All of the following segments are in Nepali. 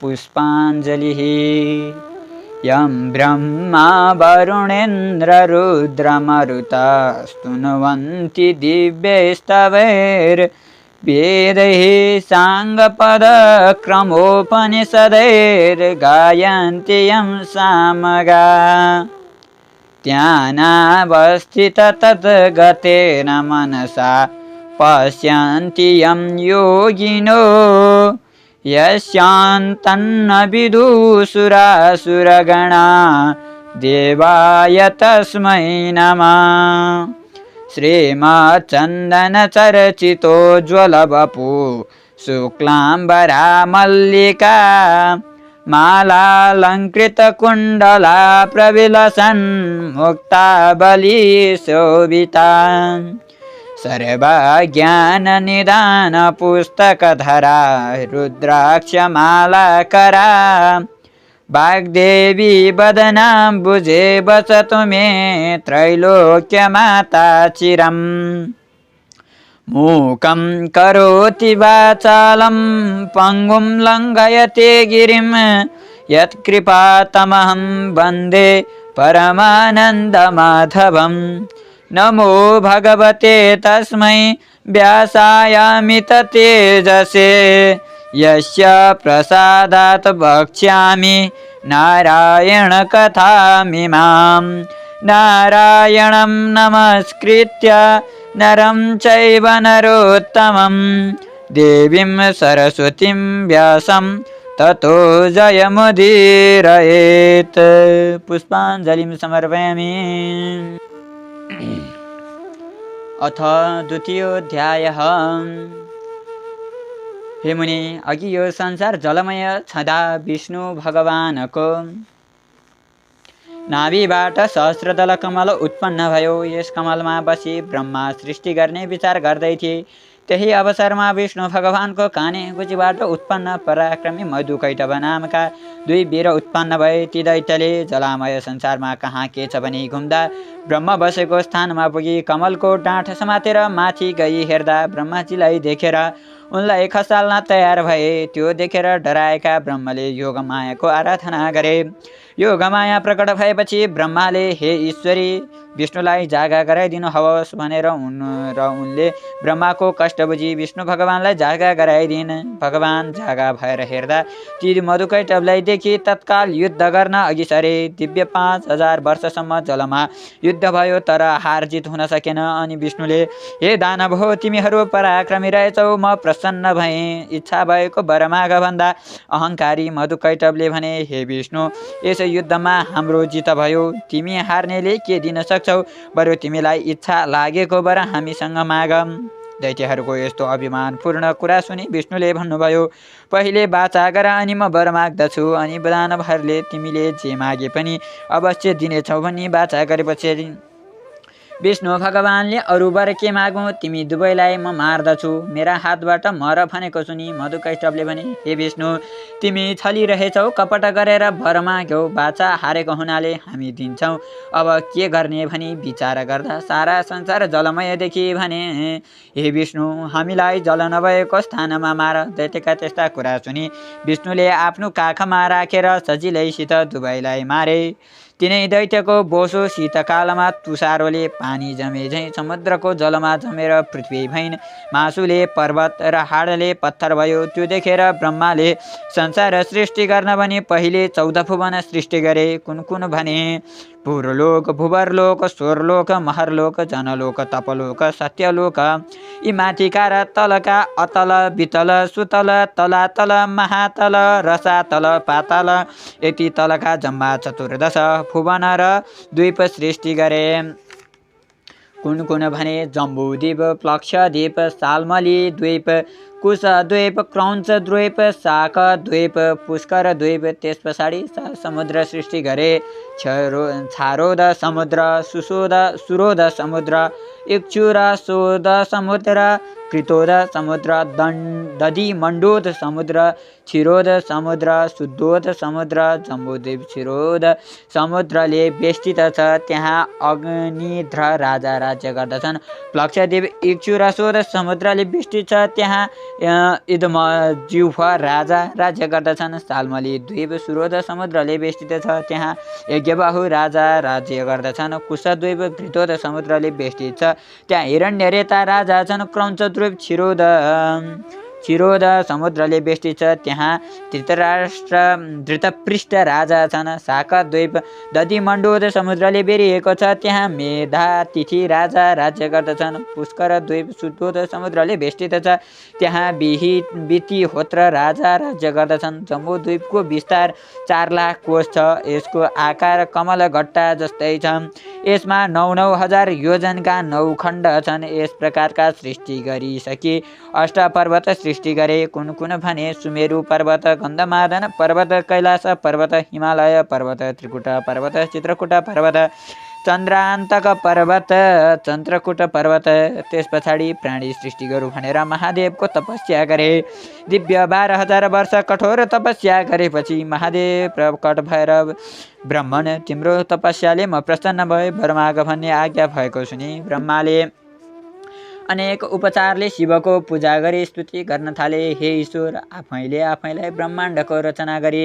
पुष्पाञ्जलिः। यं ब्रह्मा वरुणेन्द्र रुद्रमरुता स्तुन्वन्ति दिव्यैस्तवैर्वेदैः साङ्गपदक्रमोपनिषदैर्गायन्ति यं सामगा। ध्यानावस्थित तद्गतेन मनसा पश्यन्ति यं योगिनो यस्यान्तन्न विदुषुरासुरगणा देवाय तस्मै नमः। श्रीमच्चन्दनचर्चितोज्ज्वलवपु शुक्लाम्बरा मल्लिका मालालङ्कृतकुण्डला प्रविलसन् मुक्तावलीशोभिता। सर्वज्ञाननिदानपुस्तकधरा रुद्राक्षमालाकरा वाग्देवी वदनाम्बुजे वसतु मे त्रैलोक्यमाता चिरम्। मूकं करोति वाचालं पङ्गुं लङ्घयते गिरिं यत्कृपातमहं वन्दे परमानन्दमाधवम्। नमो भगवते तस्मै व्यासायामिततेजसे यस्य प्रसादात् वक्ष्यामि नारायणकथामिमां। नारायणं नमस्कृत्य नरं चैव नरोत्तमं देवीं सरस्वतीं व्यासं ततो जयमुदीरयेत्। पुष्पाञ्जलिं समर्पयामि। अथ द्वितीयोऽध्यायः। हे मुनि, अघि यो संसार जलमय छँदा विष्णु भगवानको नाभिबाट सहस्रदल कमल उत्पन्न भयो। यस कमलमा बसी ब्रह्मा सृष्टि गर्ने विचार गर्दै थिए। त्यही अवसरमा विष्णु भगवानको काने गुजीबाट उत्पन्न पराक्रमी मधुकैटभ नामका दुई वीर उत्पन्न भए। ती दैत्यले जलामय संसारमा कहाँ के छ भनी घुम्दा ब्रह्म बसेको स्थानमा पुगी कमलको डाँठ समातेर माथि गई हेर्दा ब्रह्माजीलाई देखेर उनलाई खसाल्न तयार भए। त्यो देखेर डराएका ब्रह्मले योगमायाको आराधना गरे। योगमाया प्रकट भएपछि ब्रह्माले हे ईश्वरी विष्णुलाई जागा गराइदिनु होस् भनेर उनले ब्रह्माको कष्ट बुझी विष्णु भगवानलाई जागा गराइदिन्। भगवान जागा भएर हेर्दा ती मधुकैटभलाई देखि तत्काल युद्ध गर्न अघि सरे। दिव्य 5000 वर्षसम्म जलमा युद्ध भयो तर हार जित हुन सकेन। अनि विष्णुले हे दानव हो, तिमीहरू पराक्रमी रहेछौ, म प्रसन्न भएँ, इच्छा भएको वर माग भन्दा अहङ्कारी मधुकैटभले भने हे विष्णु, यस युद्धमा हाम्रो जित भयो, तिमी हार्नेले के दिन सक्छौ? बरु तिमीलाई इच्छा लागेको वर हामीसँग माग। दैत्यहरूको यस्तो अभिमानपूर्ण कुरा सुनि विष्णुले भन्नुभयो, पहिले वाचा गर अनि म वर माग्दछु। अनि दानवहरूले तिमीले जे मागे पनि अवश्य दिनेछौ भनी वाचा गरेपछि विष्णु भगवानले अरू वर के मागौँ, तिमी दुवैलाई म मार्दछु, मेरा हातबाट मर भनेको सुनि मधुकैटभले भने हे विष्णु, तिमी छलिरहेछौ, कपट गरेर वर माग्यौ, बाचा हारेको हुनाले हामी दिन्छौँ, अब के गर्ने भनी विचार गर्दा सारा संसार जलमय देखि भने हे विष्णु, हामीलाई जल नभएको स्थानमा मार। दैत्यका त्यस्ता कुरा सुनि विष्णुले आफ्नो काखमा राखेर सजिलैसित दुवैलाई मारे। तिनै दैत्यको बोसो शीतकालमा तुषारोले पानी जमे झैँ समुद्रको जलमा जमेर पृथ्वी भइन्। मासुले पर्वत र हाडले पत्थर भयो। त्यो देखेर ब्रह्माले संसार सृष्टि गर्न भनी पहिले 14 भुवन सृष्टि गरे। कुन कुन भने पुरलोक, भुवरलोक, स्वरलोक, महरलोक, जनलोक, तपलोक, सत्यलोक। यी माथिका र तलका अतल, वितल, सुतल, तलातल, महातल, रसातल, पातल, यति तलका जम्मा 14 भुवन र द्वीप सृष्टि गरे। कुन कुन भने जम्बूद्वीप, प्लक्षद्वीप, साल्मली द्वीप, कुश द्वीप, क्रौञ्च द्वीप, शाक द्वीप, पुष्कर द्वीप। त्यस पछाडि समुद्र सृष्टि गरे। छारोद समुद्र, सुरोद समुद्र, इक्षुरसोद समुद्र, कृतोद समुद्र, दधिमण्डोद समुद्र, क्षीरोद समुद्र, शुद्धोद समुद्र। जम्बूद्वीप क्षीरोद समुद्रले बेष्टित छ, त्यहाँ अग्निध्र राजा राज्य गर्दछन्। प्लक्षद्वीप इक्षुरसोद समुद्रले बेष्टित छ, त्यहाँ इदमज्युफ राजा राज्य गर्दछन्। साल्मली द्वीप सुरोध समुद्रले बेष्टित छ, त्यहाँ यज्ञबाहु राजा राज्य गर्दछन्। कुशद्वीप घृतोद समुद्रले बेष्टित छ, त्यहाँ हिरण्यरेता राजा छन्। क्रौञ्च द्वीप क्षीरोद समुद्रले बेष्टित छ, त्यहाँ धृतपृष्ठ राजा छन्। शाका द्वीप दधिमण्डोद समुद्रले बेरिएको छ, त्यहाँ मेधातिथि राजा राज्य गर्दछन्। पुष्कर द्वीप शुद्धोद समुद्रले बेष्टित छ, त्यहाँ बितिहोत्र राजा राज्य गर्दछन्। जम्बू द्वीपको विस्तार 4 लाख कोष छ, यसको आकार कमलगट्टा जस्तै छ। यसमा 9,000 योजनका 9 खण्ड छन्। यस प्रकारका सृष्टि गरिसकी अष्टपर्वत सृष्टि गरे। कुन कुन भने सुमेरु पर्वत, गन्धमादन पर्वत, कैलाश पर्वत, हिमालय पर्वत, त्रिकुट पर्वत, चित्रकूट पर्वत, चन्द्रान्तक पर्वत, चन्द्रकूट पर्वत। त्यस पछाडि प्राणी सृष्टि गरौँ भनेर महादेवको तपस्या गरे। दिव्य 12,000 वर्ष कठोर तपस्या गरेपछि महादेव प्रकट भएर ब्रह्मन तिम्रो तपस्याले म प्रसन्न भए, वर भन्ने आज्ञा भएको सुनि ब्रह्माले अनेक उपचारले शिवको पूजा गरी स्तुति गर्न थाले। हे ईश्वर, आफैले आफैलाई ब्रह्माण्डको रचना गरी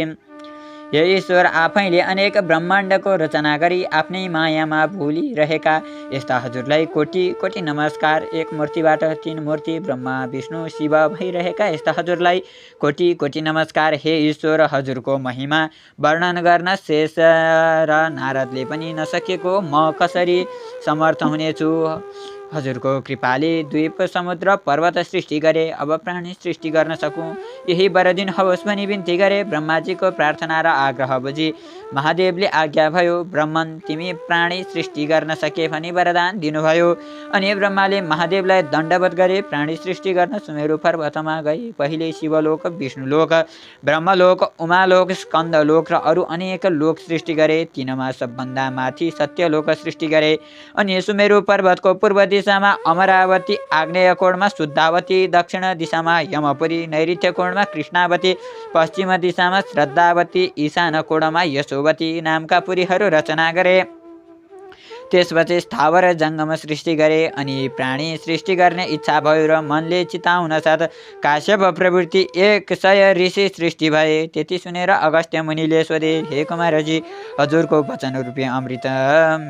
हे ईश्वर, आफैले अनेक ब्रह्माण्डको रचना गरी आफ्नै मायामा भुलिरहेका यस्ता हजुरलाई कोटि कोटि नमस्कार। एक मूर्तिबाट 3 मूर्ति ब्रह्मा विष्णु शिव भइरहेका यस्ता हजुरलाई कोटि कोटि नमस्कार। हे ईश्वर, हजुरको महिमा वर्णन गर्न शेष र नारदले पनि नसकेको म कसरी समर्थ हुनेछु। हजुरको कृपाले द्वीप समुद्र पर्वत सृष्टि गरे, अब प्राणी सृष्टि गर्न सकूँ, यही वरदिन होस् भनी बिन्ती गरे। ब्रह्माजीको प्रार्थना र आग्रह बुझी महादेवले आज्ञा भयो। ब्रह्मन तिमी प्राणी सृष्टि गर्न सके भनी वरदान दिनुभयो। अनि ब्रह्माले महादेवलाई दण्डवत गरे। प्राणी सृष्टि गर्न सुमेरु पर्वतमा गए। पहिले शिवलोक, विष्णुलोक, ब्रह्मलोक, उमालोक, स्कन्दलोक र अरू अनेक लोक सृष्टि गरे। तिनमा सबभन्दा माथि सत्यलोक सृष्टि गरे। अनि सुमेरु पर्वतको पूर्व दिशामा अमरावती, आग्नेय कोणमा शुद्धावती, दक्षिण दिशामा यमपुरी, नैऋत्य कोणमा कृष्णावती, पश्चिम दिशामा श्रद्धावती, ईशान कोणमा यशोवती नामका पुरीहरू रचना गरे। त्यसपछि स्थावर जङ्गम सृष्टि गरे। अनि प्राणी सृष्टि गर्ने इच्छा भयो र मनले चिताउन साथ काश्यप प्रवृत्ति 100 ऋषि सृष्टि भए। त्यति सुनेर अगस्त्य मुनिले सोधे, हे कुमारजी, हजुरको वचन रूपी अमृत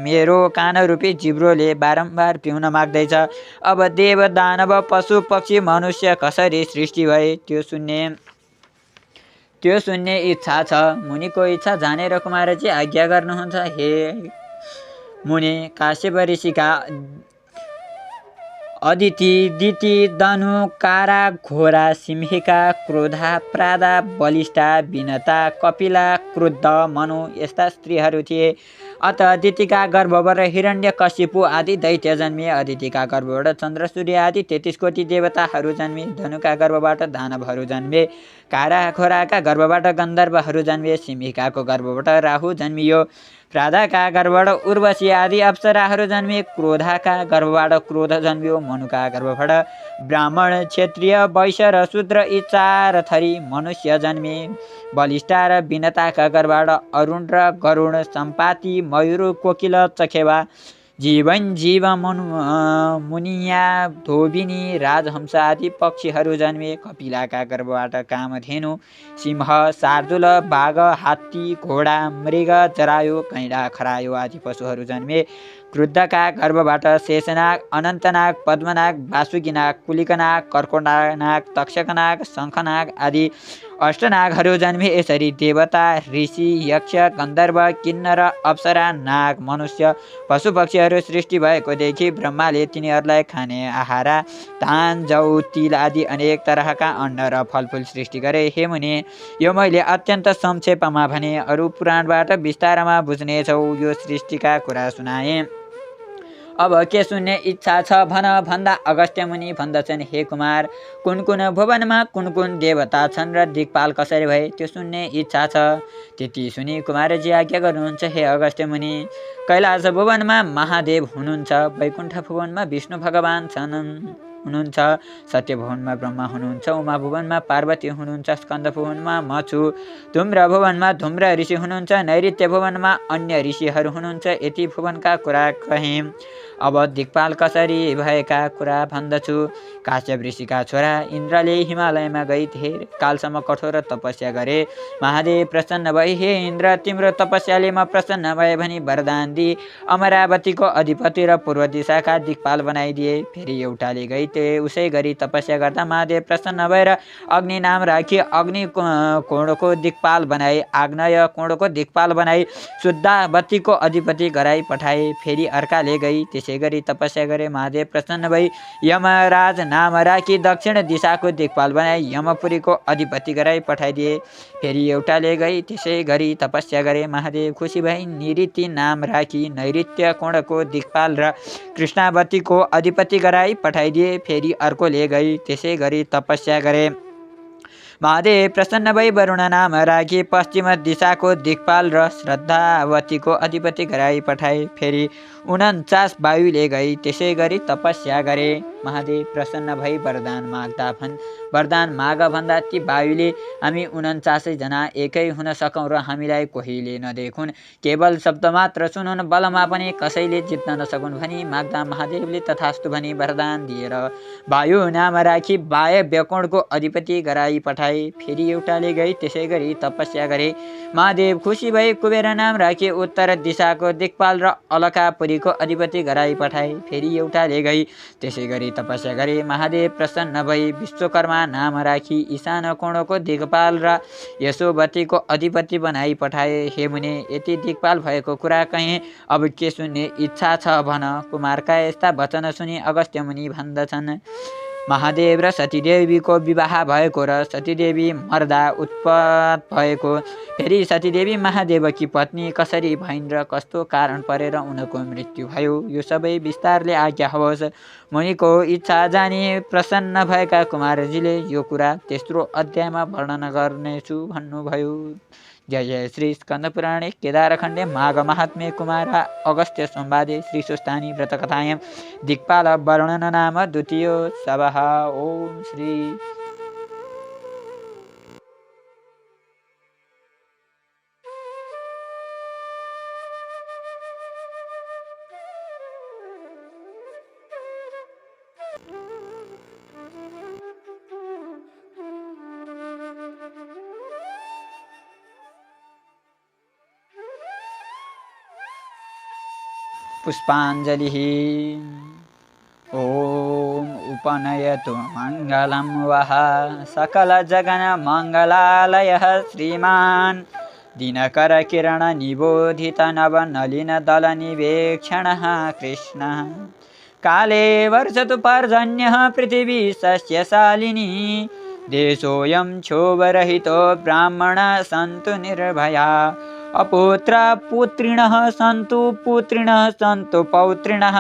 मेरो कान रूपी जिब्रोले बारम्बार पिउन माग्दैछ। अब देव, दानव, पशु, पक्षी, मनुष्य कसरी सृष्टि भए त्यो सुन्ने इच्छा छ। मुनिको इच्छा जानेर कुमारजी आज्ञा गर्नुहुन्छ। हे मुनि, काश्यप ऋषिका अदिति, दिति, दनु, कारा, घोरा, सिंहिका, क्रोधा, प्रादा, बलिष्ठा, विनता, कपिला, क्रुद्ध, मनु यस्ता स्त्रीहरू थिए। अत अदितिका गर्भबाट हिरण्यकशिपु आदि दैत्य जन्मिए। अदितिका गर्भबाट चन्द्र, सूर्य आदि 33 कोटि देवताहरू जन्मिए। धनुका गर्भबाट दानवहरू जन्मिए। कारा खोराका गर्भबाट गन्धर्वहरू जन्मिए। सिंहिकाको गर्भबाट राहु जन्मियो। प्रादाका गर्भबाट उर्वशी आदि अप्सराहरू जन्मिए। क्रोधाका गर्भबाट क्रोध जन्मियो। मनुका गर्भबाट ब्राह्मण, क्षत्रिय, वैश्य र शूद्र यी 4 थरी मनुष्य जन्मिए। बलिष्ठा र विनताका गर्भबाट अरुण र गरुण, सम्पाति, मयूर, कोकिल, चखेवा, जीव, मुनिया, धोबिनी, राजहंस आदि पक्षीहरू जन्मिए। कपिलाका गर्भबाट कामधेनु, सिंह, शार्दूल, बाघ, हात्ती, घोडा, मृग, जरायो, कैँडा, खरायो आदि पशुहरू जन्मिए। क्रुद्धका गर्भबाट शेषनाग, अनन्तनाग, पद्मनाग, वासुकीनाग, कुलिकनाग, कर्कोटनाग, तक्षकनाग, शङ्खनाग आदि अष्टनागहरू जन्मिए। यसरी देवता, ऋषि, यक्ष, गन्धर्व, किन्नर, अप्सरा, नाग, मनुष्य, पशु पक्षीहरू सृष्टि भएको देखि ब्रह्माले तिनीहरूलाई खाने आहार, धान, जौ, तिल आदि अनेक तरहका अन्न र फलफुल सृष्टि गरे। हे मुनि, यो मैले अत्यन्त संक्षेपमा भने, अरू पुराणबाट विस्तारमा बुझ्नेछौ। यो सृष्टिका कुरा सुनाए। अब के सुन्ने इच्छा छ भन भन्दा अगस्त्य मुनि भन्दछन्, हे कुमार, कुन कुन भुवनमा कुन कुन देवता छन् र दिक्पाल कसरी भए त्यो सुन्ने इच्छा छ। त्यति सुनि कुमारजी आज्ञा गर्नुहुन्छ। हे अगस्त्य मुनि, कैलाश भुवनमा महादेव हुनुहुन्छ। वैकुण्ठ भुवनमा विष्णु भगवान हुनुहुन्छ। सत्य भुवनमा ब्रह्मा हुनुहुन्छ। उमा भुवनमा पार्वती हुनुहुन्छ। स्कन्द भुवनमा म छु। धुम्र भुवनमा धुम्र ऋषि हुनुहुन्छ। नैऋत्य भुवनमा अन्य ऋषिहरू हुनुहुन्छ। यति भुवनका कुरा कहेँ। अब दिक्पाल कसरी भएका कुरा भन्दछु। काश्यप ऋषिका छोरा इन्द्रले हिमालयमा गई धेर कालसम्म कठोर तपस्या गरे। महादेव प्रसन्न भई, हे इन्द्र, तिम्रो तपस्याले म प्रसन्न भए भनी वरदान दिए। अमरावतीको अधिपति र पूर्व दिशाका दिक्पाल बनाइदिए। फेरि एउटाले गई उसै गरी तपस्या गर्दा महादेव प्रसन्न भएर अग्नि नाम राखी अग्नि कोणको दिक्पाल बनाए। आग्नेय कोणको दिक्पाल बनाई शुद्धावतीको अधिपति गराई पठाए। फेरि अर्काले गई त्यसै गरी तपस्या गरे। महादेव प्रसन्न भई यमराज नाम राखी दक्षिण दिशाको दिक्पाल बनाई यमपुरीको अधिपति गराई पठाइदिए। फेरि एउटाले गई त्यसै गरी तपस्या गरे। महादेव खुसी भई निऋति नाम राखी नैऋत्य कोणको दिक्पाल र कृष्णावतीको अधिपति गराई पठाइदिए। फेरि अर्कोले गई त्यसै गरी तपस्या गरे। महादेव प्रसन्न भई वरुण नाम राखी पश्चिम दिशाको दिक्पाल र श्रद्धावतीको अधिपति गराई पठाए। फेरि 49 वायुले गई त्यसै गरी तपस्या गरे। महादेव प्रसन्न भई वरदान माग भन्दा ती वायुले हामी 49 जना एकै हुन सकौँ र हामीलाई कोहीले नदेखुन्, केवल शब्द मात्र सुनुन्, बलमा पनि कसैले जित्न नसकुन् भनी माग्दा महादेवले तथास्तु भनी वरदान दिएर वायु नाम राखी वायव्य कोणको अधिपति गराई पठाए। फेरि एउटाले गई त्यसै गरी तपस्या गरे। महादेव खुसी भई कुबेर नाम राखी उत्तर दिशाको दिक्पाल र अलकापुरीको अधिपति गराई पठाए। फेरि एउटाले गई त्यसै गरी तपस्या गरे। महादेव प्रसन्न भई विश्वकर्मा नाम राखी ईशान कोणको दिक्पाल र यशोवतीको अधिपति बनाई पठाए। हे मुने, यति दिक्पाल भएको कुरा कहेँ, अब के सुन्ने इच्छा छ भन। कुमारका यस्ता वचन सुनि अगस्त्य मुनि भन्दछन्, महादेव र सतीदेवीको विवाह भएको र सतीदेवी मर्दा उत्पात भएको, फेरि सतीदेवी महादेवकी पत्नी कसरी भइन् र कस्तो कारण परेर उनको मृत्यु भयो, यो सबै विस्तारले आज्ञा होस्। मुनिको इच्छा जानी प्रसन्न भएका कुमारजीले यो कुरा तेस्रो अध्यायमा वर्णन गर्नेछु भन्नुभयो। जय जय श्री स्कन्दपुराणे केदारखण्डे माघ महात्म्ये कुमार अगस्त्य संवादे श्री सुस्तानी व्रतकथायां दिक्पाल वर्णन नाम द्वितीयो सवः। ओम श्री पुष्पाञ्जलिः। ओम उपनयतु मङ्गलं वः सकलजगन्मङ्गलालयः श्रीमान् दिनकरकिरणनिबोधितनवनलिनदलनिवेक्षणः कृष्णः। काले वर्षतु पर्जन्यः पृथिवी सस्यशालिनी, देशोऽयं क्षोभरहितो ब्राह्मणाः सन्तु निर्भया, अपुत्रा पुत्रिणः सन्तु पुत्रिणः सन्तु पौत्रिणः,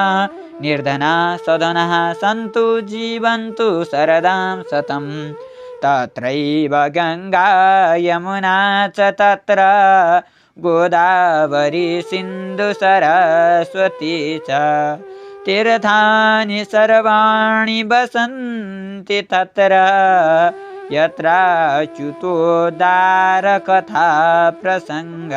निर्धनाः सधनाः सन्तु जीवन्तु शरदां शतं। तत्रैव गङ्गा यमुना च तत्र गोदावरी सिन्धु सरस्वती च, तीर्थानि सर्वाणि वसन्ति तत्र, यत्राच्युतोद्धारकथा प्रसङ्ग।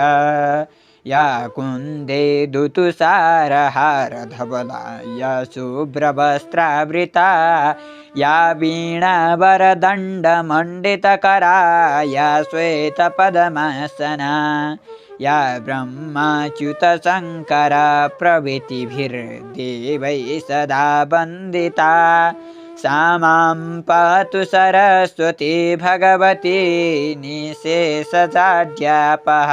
या कुन्दे दुतुसारहारधवला, या शुभ्रवस्त्रावृता, या वीणावरदण्डमण्डितकरा, या श्वेतपद्मासना, या ब्रह्माच्युतशङ्करा प्रभृतिभिर्देवैः सदा वन्दिता, सा मां पातु सरस्वती भगवती निःशेषजाड्यापः।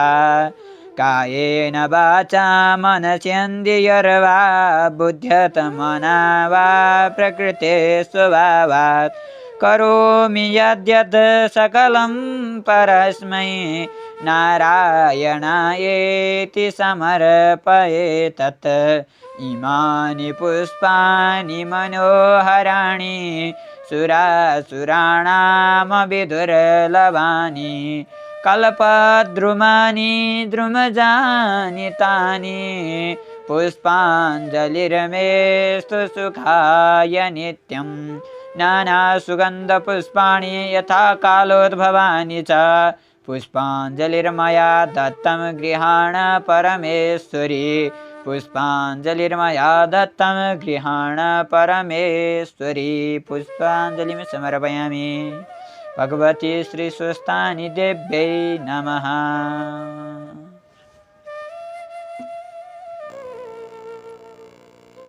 कायेन वाचा मनसेन्द्रियर्वा बुद्ध्यत्मना वा प्रकृते स्वभावात्, करोमि यद्यत् सकलं परस्मै नारायणायेति समर्पयेतत्। इमानि पुष्पाणि मनोहराणि सुरासुराणामपि दुर्लभानि, कल्पद्रुमानि द्रुमजानि तानि, पुष्पाञ्जलिर्मेस्तु सुखाय नित्यं। नानासुगन्धपुष्पाणि यथा कालोद्भवानि च, पुष्पाञ्जलिर्मया दत्तं गृहाण परमेश्वरी, पुष्पाञ्जलिर्मया दत्तं गृहाण परमेश्वरी। पुष्पाञ्जलिं समर्पयामि। भगवती श्रीस्वस्थानि देव्यै नमः।